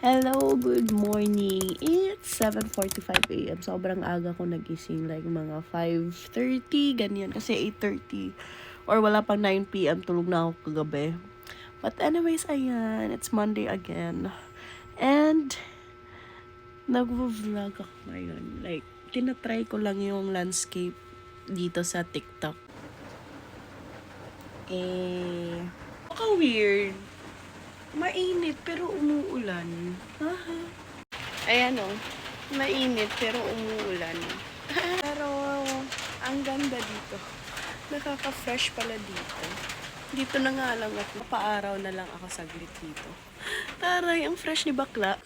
Hello, good morning. It's 7:45 a.m. Sobrang aga ko nagising, like mga 5:30, ganyan. Kasi 8:30 or wala pang 9 p.m. tulog na ako kagabi. But anyways, ayan, it's Monday again. And nagvo-vlog ako ngayon. Like, tinatry ko lang yung landscape dito sa TikTok. Baka weird. Mainit pero umuulan. Ayan o. Mainit pero umuulan. Pero ang ganda dito. Nakaka-fresh pala dito. Dito na nga lang ako. Paaraw na lang ako saglit dito. Taray, ang fresh ni bakla.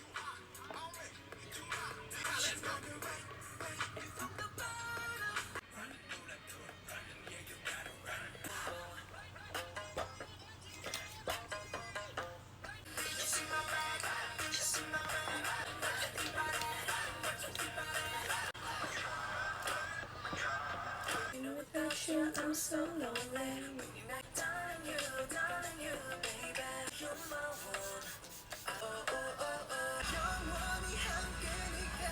I'm so lonely. Darling you, baby. You're my one. 영원히 함께니까.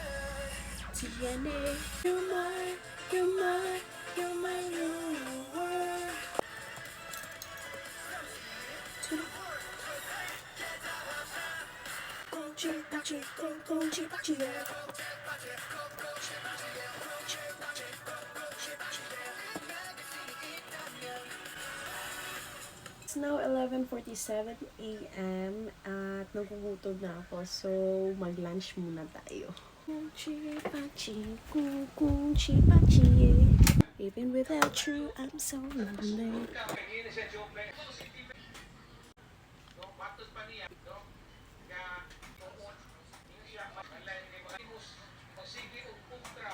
TNA. You're my new world. 꽁치박쥐, 꽁치박쥐. It's now 11:47 a.m. at nagugutom na ako. So, mag-lunch muna tayo. Kunchi-pachi, kunchi-pachi. Even without you, I'm so lonely.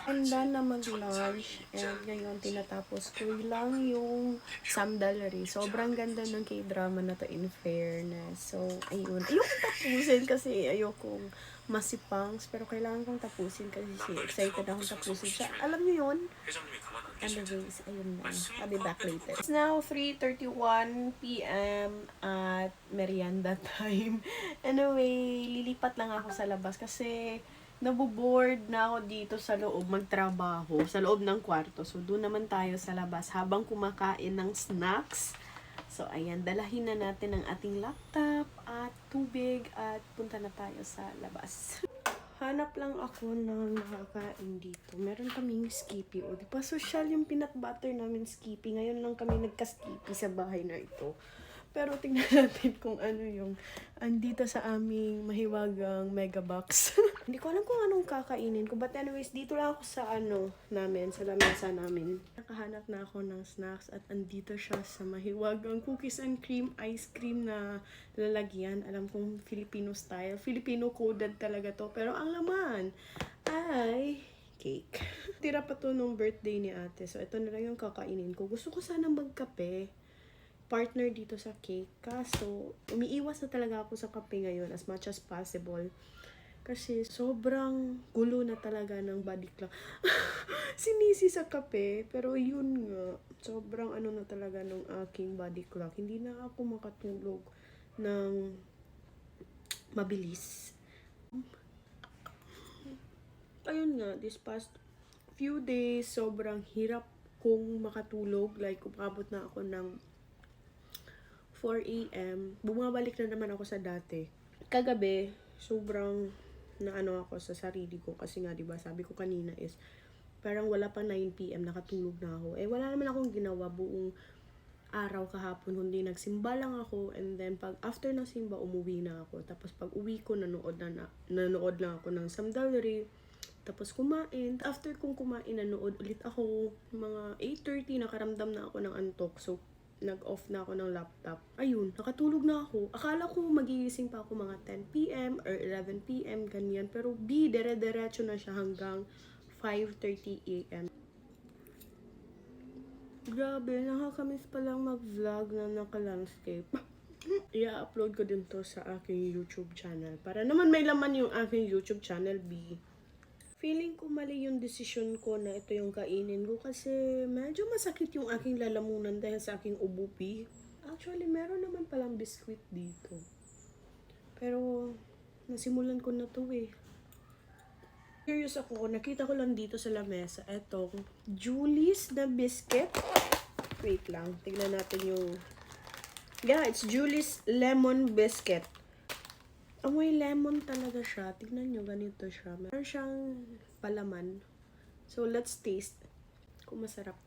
Handa na mag-lunch and ngayon tinatapos ko lang yung Samdalari. Sobrang ganda ng K-drama na to, in fairness. So, ayun. Ayokong tapusin kasi ayokong masipangs, pero kailangan kong tapusin kasi excited akong tapusin siya. Alam niyo yun? Anyways, ayun na. I'll be back later. It's now 3:31 p.m. at merienda time. Anyway, lilipat lang ako sa labas kasi naboboard na ako dito sa loob magtrabaho, sa loob ng kwarto. So, doon naman tayo sa labas habang kumakain ng snacks. So, ayan, dalahin na natin ang ating laptop at tubig at punta na tayo sa labas. Hanap lang ako ng nakakain dito. Meron kaming Skippy. O, di pa social yung peanut butter namin, Skippy. Ngayon lang kami nagka-Skippy sa bahay na ito. Pero tingnan natin kung ano yung andito sa aming mahiwagang mega box. Hindi ko alam kung anong kakainin ko. But anyways, dito lang ako sa namin, sa lamesa namin. Nakahanap na ako ng snacks at andito siya sa mahiwagang cookies and cream ice cream na lalagyan. Alam kong Filipino style. Filipino coded talaga to. Pero ang laman ay cake. Tira pa to nung birthday ni ate. So ito na lang yung kakainin ko. Gusto ko sana magkape. Partner dito sa cake. Kaso, umiiwas na talaga ako sa kape ngayon as much as possible. Kasi sobrang gulo na talaga ng body clock. Sinisi sa kape, pero yun nga, sobrang na talaga ng aking body clock. Hindi na ako makatulog ng mabilis. Ayun nga, this past few days, sobrang hirap kong makatulog. Like, umabot na ako ng 4 a.m. Bumabalik na naman ako sa dati. Kagabi, sobrang ako sa sarili ko kasi nga 'di ba sabi ko kanina is parang wala pa 9 p.m. nakatulog na ako. Wala naman akong ginawa buong araw kahapon, kundi nagsimba lang ako and then pag after ng simba umuwi na ako. Tapos pag uwi ko nanood lang ako ng Samdalari. Tapos kumain. After kong kumain, nanood ulit ako mga 8:30, nakaramdam na ako ng antok. So nag-off na ako ng laptop. Ayun, nakatulog na ako. Akala ko magigising pa ako mga 10 p.m. or 11 p.m. ganyan. Pero dire-diretso na siya hanggang 5:30 a.m. Grabe, nakakamiss palang mag-vlog na naka-landscape. I-upload ko din to sa aking YouTube channel. Para naman may laman yung aking YouTube channel, B. Feeling ko mali yung desisyon ko na ito yung kainin ko kasi medyo masakit yung aking lalamunan dahil sa aking ubupi. Actually, meron naman palang biskwit dito. Pero Nasimulan ko na to eh. Curious ako, nakita ko lang dito sa lamesa, etong Julie's na biscuit. Wait lang, tignan natin yung... Yeah, it's Julie's lemon biscuit. Amoy lemon talaga siya. Tignan nyo, ganito siya. Meron siyang palaman. So, let's taste kung masarap.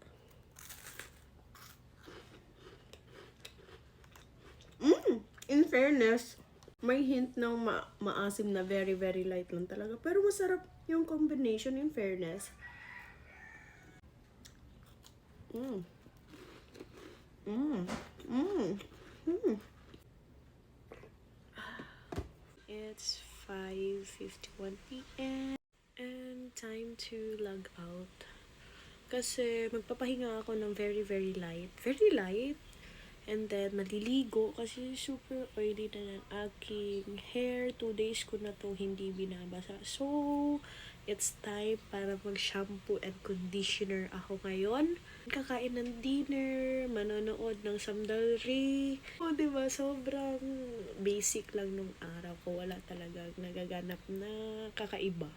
In fairness, may hint ng maasim na very, very light lang talaga. Pero masarap yung combination, in fairness. It's 5:51 p.m. and time to log out. Kasi magpapahinga ako ng very, very light. Very light. And then, maliligo kasi super oily na ng aking hair. 2 days ko na to hindi binabasa. So, it's time para mag-shampoo and conditioner ako ngayon. Kakain ng dinner, manonood ng samdalri. O, diba? Sobrang basic lang nung araw ko. Wala talagang nagaganap na kakaiba.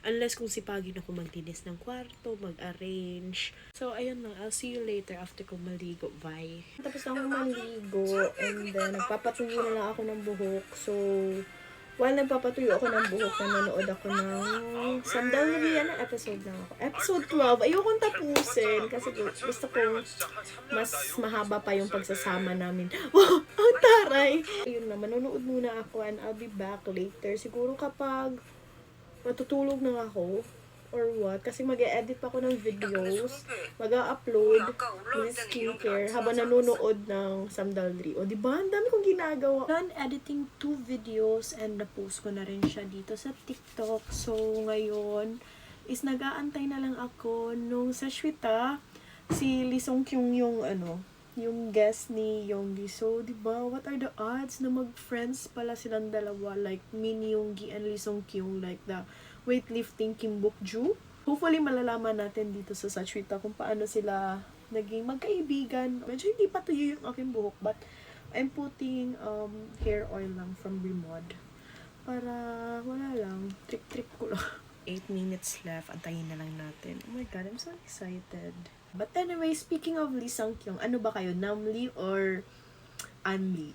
Unless kung sipagin ako maglinis ng kwarto, mag-arrange. So, ayun lang. I'll see you later after kong maligo. Bye. Tapos na akong maligo and then nagpapatuyo na lang ako ng buhok. So, while nagpapatuyo ako ng buhok, nanonood ako ng Sandalri. Ano episode na ako? Episode 12. Ayokong tapusin kasi gusto ko mas mahaba pa yung pagsasama namin. Oh, ang taray! Ayun na, manonood muna ako and I'll be back later. Siguro kapag matutulog na ako or what, kasi mag-e-edit pa ako ng videos, mag-a-upload ng skincare habang nanonood ng Samdalri. O diba, ang dami kong ginagawa. Done editing 2 videos and na-post ko na rin siya dito sa TikTok. So ngayon is nag-aantay na lang ako nung sa Shweta, si Lee Sung Kyung yung guest ni Yoongi. So, diba, what are the odds na mag-friends pala silang dalawa, like Min Yoongi and Lee Sung Kyung, like the weightlifting Kim Bok-ju. Hopefully, malalaman natin dito sa Sachwita kung paano sila naging magkaibigan. Medyo hindi pa tuyo yung aking buhok, but I'm putting hair oil lang from Rimod. Para, wala lang, trick-trick ko lang. 8 minutes left, antayin na lang natin. Oh my God, I'm so excited. But anyway, speaking of Lee Sung Kyung, ano ba kayo? Namli or Anli?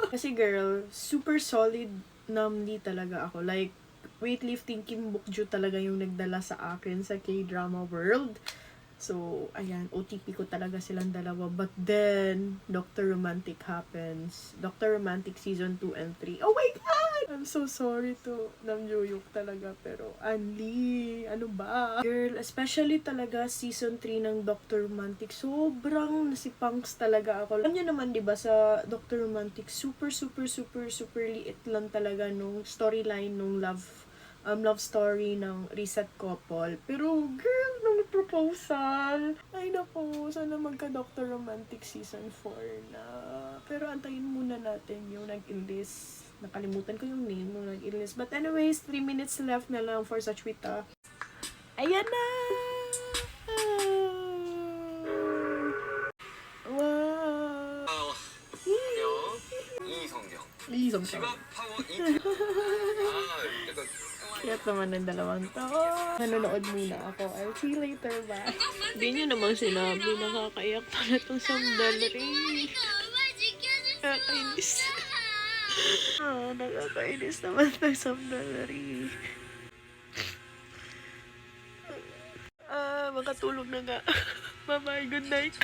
Kasi girl, super solid Namli talaga ako. Like, weightlifting Kim Bok-ju talaga yung nagdala sa akin sa K-drama world. So, ayan, OTP ko talaga silang dalawa. But then, Dr. Romantic happens. Dr. Romantic season 2 and 3. Oh my God! I'm so sorry to Namjoyuk talaga. Pero, Anli, ano ba? Girl, especially talaga season 3 ng Dr. Romantic. Sobrang nasipangs talaga ako. Alam niyo naman, di ba, sa Dr. Romantic, super liit lang talaga nung storyline nung love story ng reset couple. Pero, girl, nung proposal, ay naku, sana magka-Dr. Romantic season 4 na. Pero antayin muna natin yung nag-enlist. Nakalimutan ko yung name nung nag-enlist. But anyways, 3 minutes left na lang for Sachwita. Ayan na! Wow! 이성경. Kaya naman ng dalawang to. Nanonood muna ako. I'll see you later, bye. Hindi nyo namang sinabi, nakakaiyak pala itong Samdalri. Nakakainis. Nakakainis naman itong Samdalri. Makatulog na nga. Bye-bye, good night.